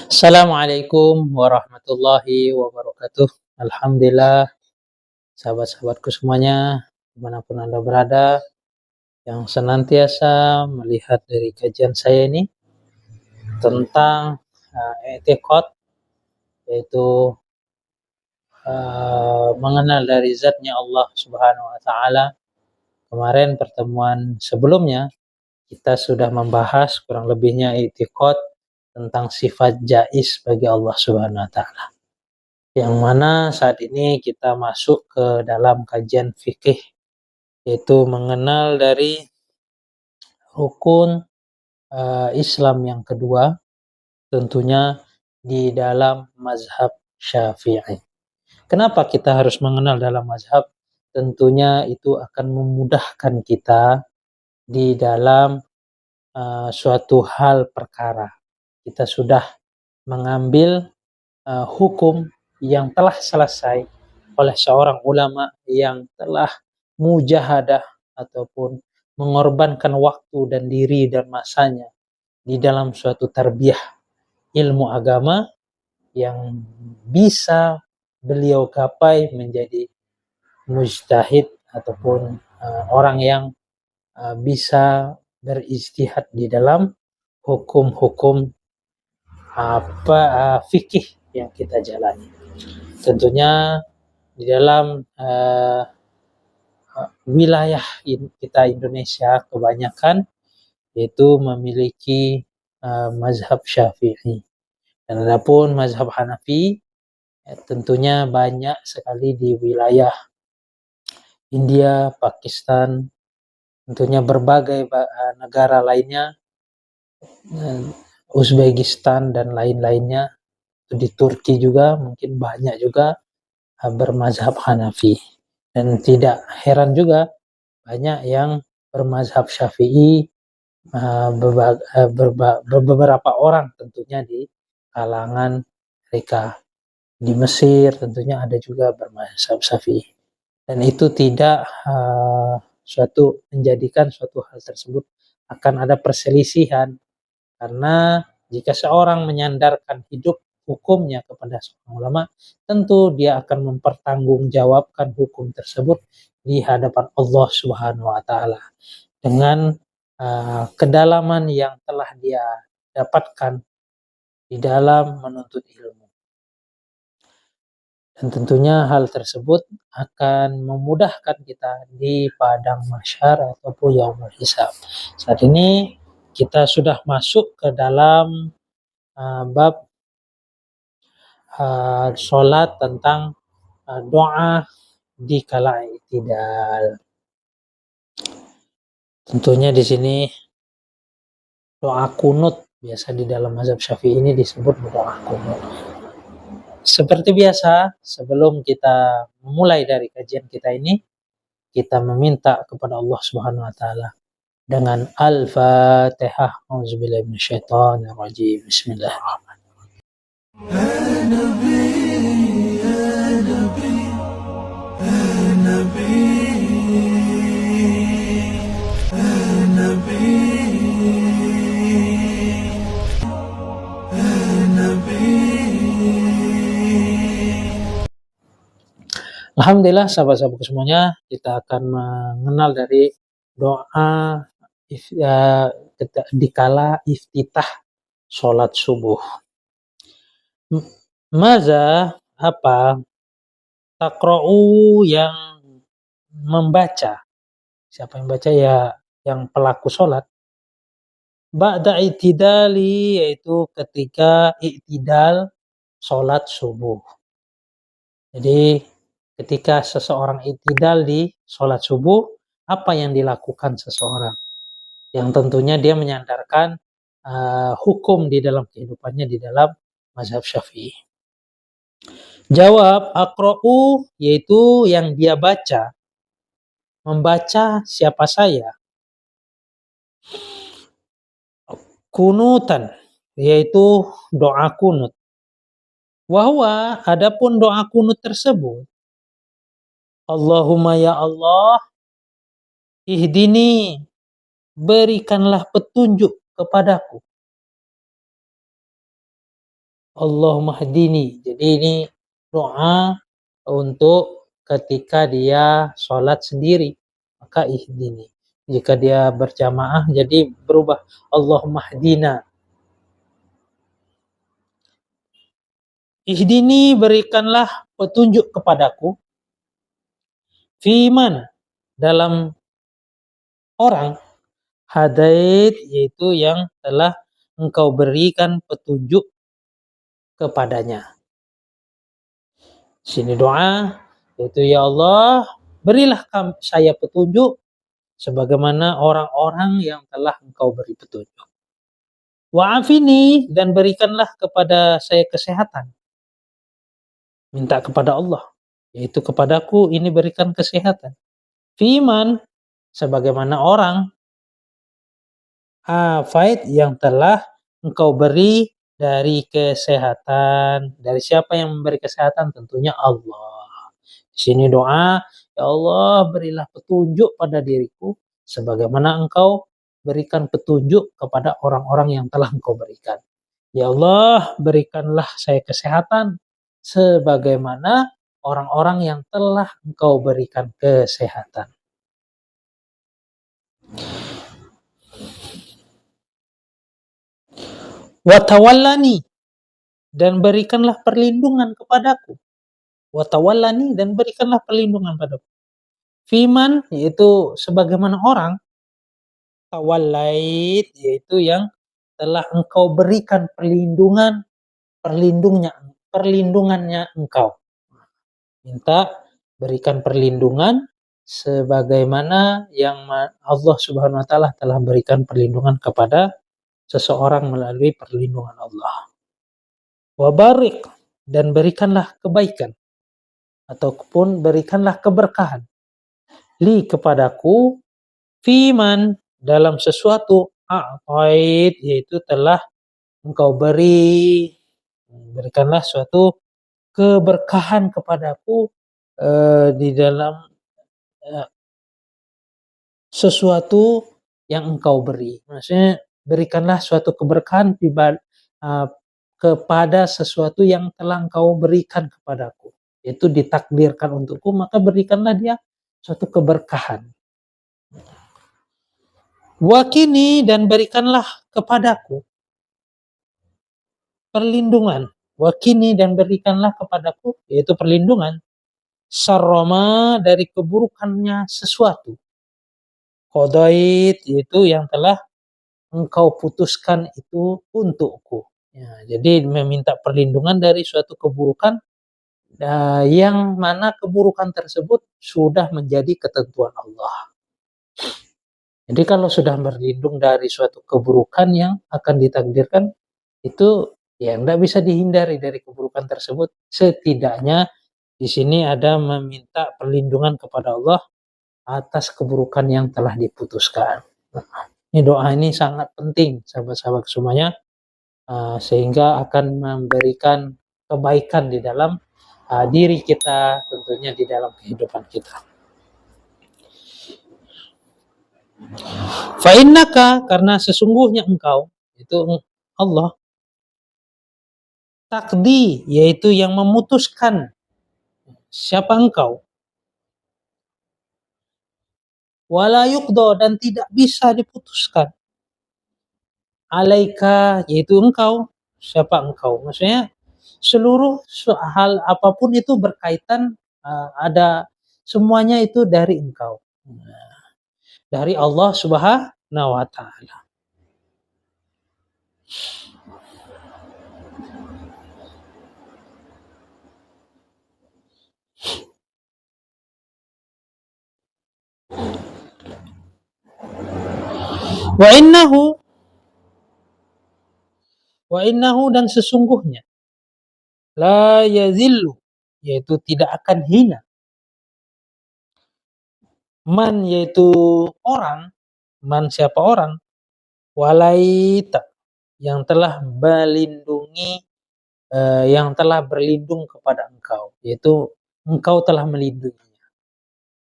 Assalamualaikum warahmatullahi wabarakatuh. Alhamdulillah, sahabat-sahabatku semuanya, dimanapun Anda berada, yang senantiasa melihat dari kajian saya ini tentang etikot, yaitu mengenal dari zatnya Allah Subhanahu wa Ta'ala. Kemarin pertemuan sebelumnya kita sudah membahas kurang lebihnya etikot tentang sifat jaiz bagi Allah Subhanahu wa Ta'ala. Yang mana saat ini kita masuk ke dalam kajian fikih, yaitu mengenal dari rukun Islam yang kedua, tentunya di dalam mazhab Syafi'i. Kenapa kita harus mengenal dalam mazhab? Tentunya itu akan memudahkan kita di dalam suatu hal perkara. Kita sudah mengambil hukum yang telah selesai oleh seorang ulama yang telah mujahadah ataupun mengorbankan waktu dan diri dan masanya di dalam suatu tarbiyah ilmu agama yang bisa beliau gapai menjadi mujtahid ataupun orang yang bisa berijtihad di dalam hukum-hukum fikih yang kita jalani. Tentunya di dalam wilayah kita Indonesia kebanyakan yaitu memiliki mazhab Syafi'i. Dan adapun mazhab Hanafi tentunya banyak sekali di wilayah India, Pakistan, tentunya berbagai negara lainnya, Uzbekistan dan lain-lainnya. Di Turki juga mungkin banyak juga bermazhab Hanafi. Dan tidak heran juga banyak yang bermazhab Syafi'i, beberapa orang tentunya di kalangan mereka. Di Mesir tentunya ada juga bermazhab Syafi'i. Dan itu tidak menjadikan suatu hal tersebut akan ada perselisihan, karena jika seorang menyandarkan hidup hukumnya kepada seorang ulama, tentu dia akan mempertanggungjawabkan hukum tersebut di hadapan Allah Subhanahu wa Ta'ala dengan kedalaman yang telah dia dapatkan di dalam menuntut ilmu. Dan tentunya hal tersebut akan memudahkan kita di padang mahsyar ataupun yaumul hisab. Saat ini kita sudah masuk ke dalam bab sholat tentang doa di kala i'tidal. Tentunya di sini doa kunut, biasa di dalam mazhab Syafi'i ini disebut doa kunut. Seperti biasa, sebelum kita memulai dari kajian kita ini, kita meminta kepada Allah Subhanahu wa Ta'ala dengan Al-Fatihah. Auzubillahi minasyaitonir rajim. Bismillahirrahmanirrahim. Alhamdulillah, sahabat-sahabatku semuanya, kita akan mengenal dari doa dikala iftitah sholat subuh. Maza apa? Taqra'u yang membaca. Siapa yang baca ya yang pelaku sholat. Ba'da i'tidali, yaitu ketika i'tidal sholat subuh. Jadi ketika seseorang i'tidal di sholat subuh, apa yang dilakukan seseorang? Yang tentunya dia menyandarkan hukum di dalam kehidupannya di dalam mazhab Syafi'i. Jawab, aqra'u, yaitu yang dia baca. Membaca siapa saya? Kunutan, yaitu doa kunut. Wahwa, adapun doa kunut tersebut, Allahumma ya Allah, ihdini, berikanlah petunjuk kepadaku. Allahumma hdini. Jadi ini doa untuk ketika dia sholat sendiri, maka ihdini. Jika dia berjamaah jadi berubah Allahumma hdina. Ihdini, berikanlah petunjuk kepadaku, fiman, dalam orang, hadait, yaitu yang telah engkau berikan petunjuk kepadanya. Sini doa, yaitu ya Allah, berilah saya petunjuk sebagaimana orang-orang yang telah engkau beri petunjuk. Wa'afini, dan berikanlah kepada saya kesehatan. Minta kepada Allah, yaitu kepadaku ini berikan kesehatan. Fiman, sebagaimana orang, afait, yang telah engkau beri dari kesehatan. Dari siapa yang memberi kesehatan? Tentunya Allah. Di sini doa, ya Allah, berilah petunjuk pada diriku sebagaimana engkau berikan petunjuk kepada orang-orang yang telah engkau berikan. Ya Allah, berikanlah saya kesehatan sebagaimana orang-orang yang telah engkau berikan kesehatan. Watawallani, dan berikanlah perlindungan kepadaku. Watawallani, dan berikanlah perlindungan padaku. Fiman, yaitu sebagaimana orang, tawallait, yaitu yang telah engkau berikan perlindungannya engkau. Minta berikan perlindungan sebagaimana yang Allah Subhanahu wa taala telah berikan perlindungan kepada seseorang melalui perlindungan Allah. Wabarik, dan berikanlah kebaikan ataupun berikanlah keberkahan li kepadaku, fiman, dalam sesuatu, a'tait, yaitu telah engkau berikanlah suatu keberkahan kepadaku di dalam sesuatu yang engkau beri. Maksudnya berikanlah suatu keberkahan kepada sesuatu yang telah engkau berikan kepadaku. Itu ditakdirkan untukku, maka berikanlah dia suatu keberkahan. Wakini, dan berikanlah kepadaku perlindungan. Wakini, dan berikanlah kepadaku, yaitu perlindungan, sarroma, dari keburukannya sesuatu. Qadait, yaitu yang telah engkau putuskan itu untukku. Ya, jadi meminta perlindungan dari suatu keburukan yang mana keburukan tersebut sudah menjadi ketentuan Allah. Jadi kalau sudah berlindung dari suatu keburukan yang akan ditakdirkan, itu ya tidak bisa dihindari dari keburukan tersebut. Setidaknya di sini ada meminta perlindungan kepada Allah atas keburukan yang telah diputuskan. Ini doa ini sangat penting, sahabat-sahabat semuanya, sehingga akan memberikan kebaikan di dalam diri kita, tentunya di dalam kehidupan kita. Fa'innaka, karena sesungguhnya engkau, itu Allah, takdi, yaitu yang memutuskan. Siapa engkau? Wala yuqda, dan tidak bisa diputuskan. Alaika, yaitu engkau. Siapa engkau? Maksudnya seluruh hal apapun itu berkaitan, ada semuanya itu dari engkau. Dari Allah Subhanahu wa taala. Wa innahu, dan sesungguhnya, la yazillu, yaitu tidak akan hina, man, yaitu orang, man, siapa orang, walaita, yang telah melindungi, yang telah berlindung kepada engkau, yaitu engkau telah melindunginya.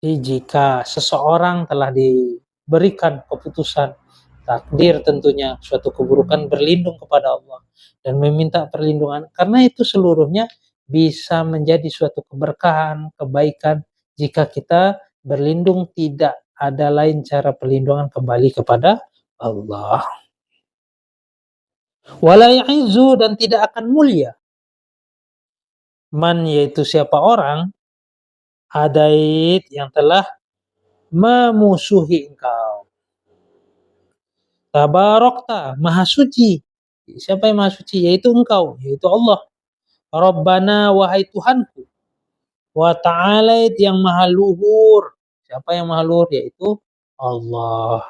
Jadi jika seseorang telah diberikan keputusan takdir tentunya suatu keburukan, berlindung kepada Allah dan meminta perlindungan, karena itu seluruhnya bisa menjadi suatu keberkahan, kebaikan jika kita berlindung, tidak ada lain cara perlindungan kembali kepada Allah. Wala ya'izzu, dan tidak akan mulia, man yaitu siapa orang, adait yang telah memusuhi engkau. Tabarokta, maha suci. Siapa yang maha suci? Yaitu engkau, yaitu Allah. Rabbana, wahai Tuhanku. Wa ta'alait, yang maha luhur. Siapa yang maha luhur? Yaitu Allah.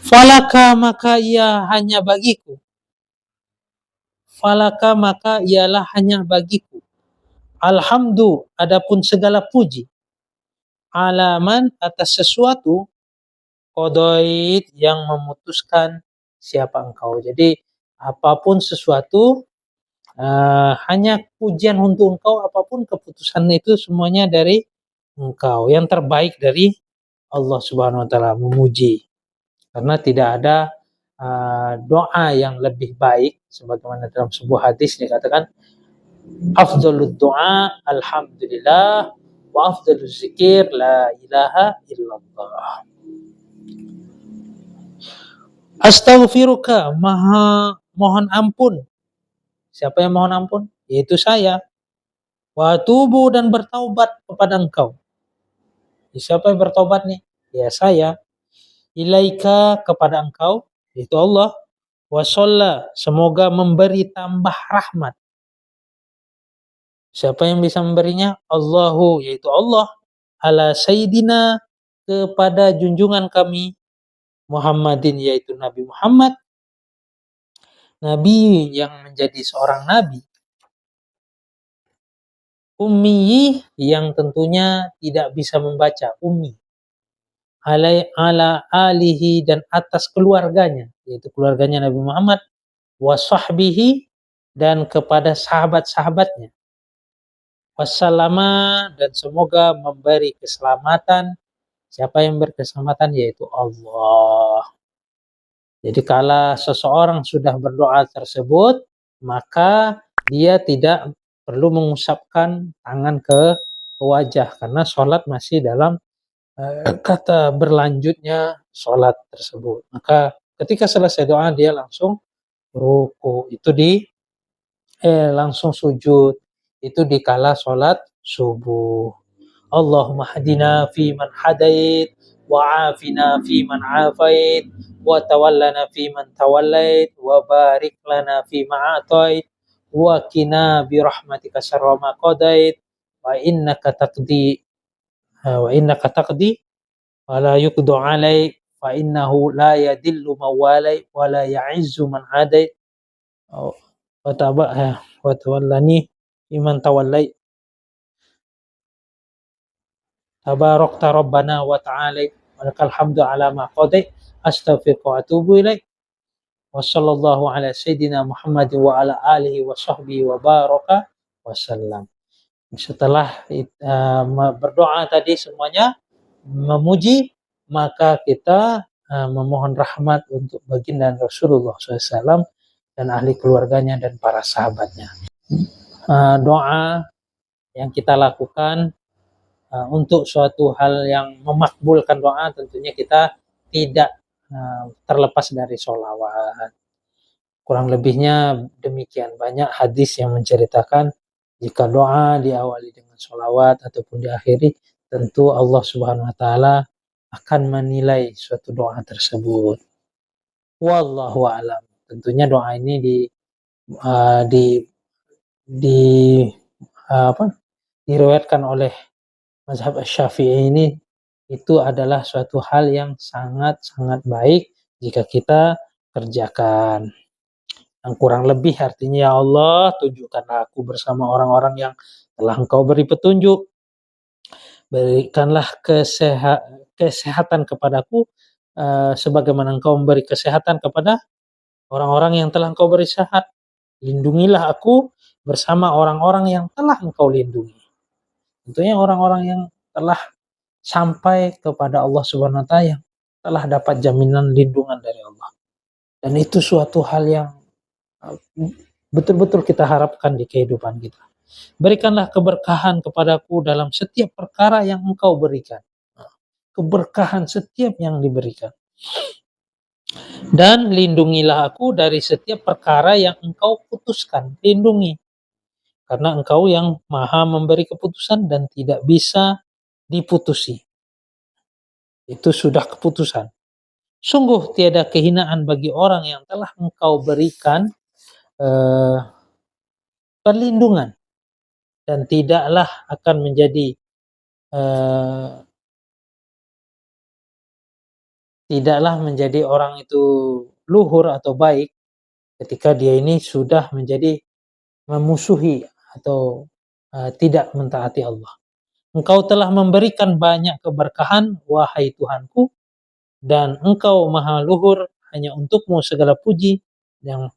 Falaka, maka ia hanya bagiku. Falaka, maka ialah hanya bagiku. Alhamdu, adapun segala puji. Alaman, atas sesuatu. Qadait, yang memutuskan siapa engkau. Jadi apapun sesuatu, hanya pujian untuk engkau, apapun keputusan itu semuanya dari engkau. Yang terbaik dari Allah Subhanahu wa taala, memuji. Karena tidak ada doa yang lebih baik, sebagaimana dalam sebuah hadis dikatakan, afdhalud doa alhamdulillah, wa afdhaluz zikir la ilaha illallah. Astaghfiruka, maha mohon ampun. Siapa yang mohon ampun? Yaitu saya. Wa tubu, dan bertaubat kepada engkau. Siapa yang bertobat nih? Ya saya. Ilaika, kepada engkau, yaitu Allah. Wa sholla, semoga memberi tambah rahmat. Siapa yang bisa memberinya? Allahu, yaitu Allah. Ala sayyidina, kepada junjungan kami Muhammadin, yaitu Nabi Muhammad. Nabi yang menjadi seorang nabi. Ummi, yang tentunya tidak bisa membaca, ummi. Ala alihi, dan atas keluarganya, yaitu keluarganya Nabi Muhammad. Wa sahbihi, dan kepada sahabat-sahabatnya. Wassalama, dan semoga memberi keselamatan. Siapa yang berkeselamatan? Yaitu Allah. Jadi kalau seseorang sudah berdoa tersebut, maka dia tidak perlu mengusapkan tangan ke wajah, karena sholat masih dalam kata berlanjutnya sholat tersebut. Maka ketika selesai doa, dia langsung ruku, itu langsung sujud, itu dikala sholat subuh. Allahumma hadina fi man hadait, wa afina fi man afait, wa tawallana fi man tawallait, wa barik lana fi ma atait, wa qina bi rahmatika syarra ma qadait, wa innaka taqdi wa la yuqdu alaik, fa innahu la yadillu man walai wa la ya'izzu man adait, wa tawallani iman tawallai. Tabarakta Rabbana wa ta'ala, walakal hamdu ala ma qadait, astaghfiruka wa atubu ilaik. Wa sallallahu ala sayyidina Muhammad wa ala alihi wa sahbihi wa baraka wasallam. Setelah berdoa tadi semuanya memuji, maka kita memohon rahmat untuk baginda Rasulullah SAW dan ahli keluarganya dan para sahabatnya. Doa yang kita lakukan untuk suatu hal yang memakbulkan doa, tentunya kita tidak terlepas dari sholawat. Kurang lebihnya demikian. Banyak hadis yang menceritakan jika doa diawali dengan sholawat ataupun diakhiri, tentu Allah Subhanahu wa taala akan menilai suatu doa tersebut. Wallahu a'lam. Tentunya doa ini diriwayatkan oleh mazhab Syafi'i ini, itu adalah suatu hal yang sangat-sangat baik jika kita kerjakan. Yang kurang lebih artinya, ya Allah, tunjukkanlah aku bersama orang-orang yang telah Engkau beri petunjuk. Berikanlah kesehatan kepadaku sebagaimana Engkau memberi kesehatan kepada orang-orang yang telah Engkau beri sehat. Lindungilah aku bersama orang-orang yang telah Engkau lindungi. Tentunya orang-orang yang telah sampai kepada Allah Subhanahu wa taala, yang telah dapat jaminan lindungan dari Allah. Dan itu suatu hal yang betul-betul kita harapkan di kehidupan kita. Berikanlah keberkahan kepadaku dalam setiap perkara yang Engkau berikan. Keberkahan setiap yang diberikan. Dan lindungilah aku dari setiap perkara yang Engkau putuskan. Lindungi. Karena Engkau yang maha memberi keputusan dan tidak bisa diputusi. Itu sudah keputusan. Sungguh tiada kehinaan bagi orang yang telah Engkau berikan perlindungan. Dan tidaklah akan menjadi tidaklah menjadi orang itu luhur atau baik ketika dia ini sudah menjadi memusuhi atau tidak mentaati Allah. Engkau telah memberikan banyak keberkahan, wahai Tuhanku, dan Engkau maha luhur, hanya untukmu segala puji yang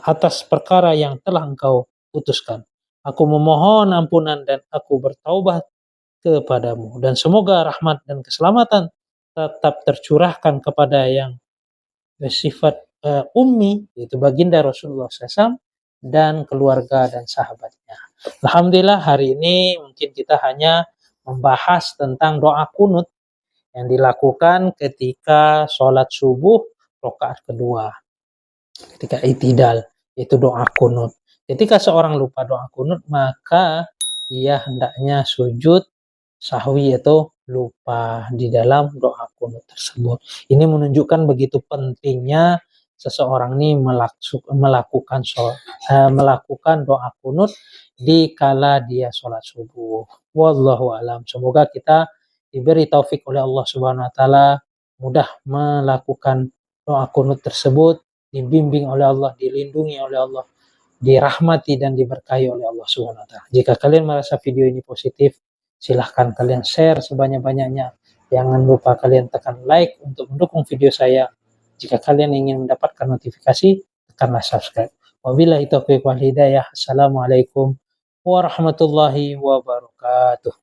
atas perkara yang telah Engkau putuskan. Aku memohon ampunan dan aku bertaubat kepadamu. Dan semoga rahmat dan keselamatan tetap tercurahkan kepada yang bersifat ummi, yaitu baginda Rasulullah SAW, dan keluarga dan sahabatnya. Alhamdulillah hari ini mungkin kita hanya membahas tentang doa kunut yang dilakukan ketika sholat subuh rakaat kedua, ketika i'tidal, yaitu doa kunut. Ketika seorang lupa doa kunut, maka ia hendaknya sujud sahwi atau lupa di dalam doa kunut tersebut. Ini menunjukkan begitu pentingnya seseorang ini melakukan doa kunut di kala dia sholat subuh. Wallahu alam. Semoga kita diberi taufik oleh Allah Subhanahu wa taala mudah melakukan doa kunut tersebut, dibimbing oleh Allah, dilindungi oleh Allah, dirahmati dan diberkahi oleh Allah Subhanahu wa taala. Jika kalian merasa video ini positif, silahkan kalian share sebanyak-banyaknya. Jangan lupa kalian tekan like untuk mendukung video saya. Jika kalian ingin mendapatkan notifikasi, tekanlah subscribe. Wabillahi taufiq wal hidayah. Assalamualaikum warahmatullahi wabarakatuh.